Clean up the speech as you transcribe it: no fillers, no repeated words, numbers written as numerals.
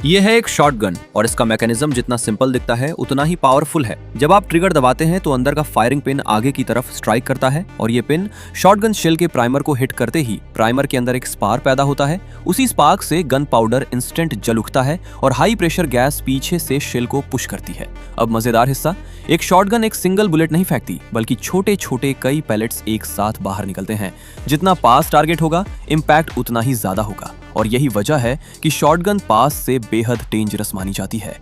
ये है एक शॉटगन और इसका मैकेनिज्म जितना सिंपल दिखता है उतना ही पावरफुल है। जब आप ट्रिगर दबाते हैं तो अंदर का फायरिंग पिन आगे की तरफ स्ट्राइक करता है और ये पिन शॉटगन शेल के प्राइमर को हिट करते ही प्राइमर के अंदर एक स्पार्क पैदा होता है। उसी स्पार्क से गन पाउडर इंस्टेंट जल उठता है और हाई प्रेशर गैस पीछे से शेल को पुश करती है। अब मजेदार हिस्सा, एक शॉटगन एक सिंगल बुलेट नहीं फेंकती बल्कि छोटे छोटे कई पैलेट्स एक साथ बाहर निकलते हैं। जितना पास टारगेट होगा इम्पैक्ट उतना ही ज्यादा होगा और यही वजह है कि शॉटगन पास से बेहद डेंजरस मानी जाती है।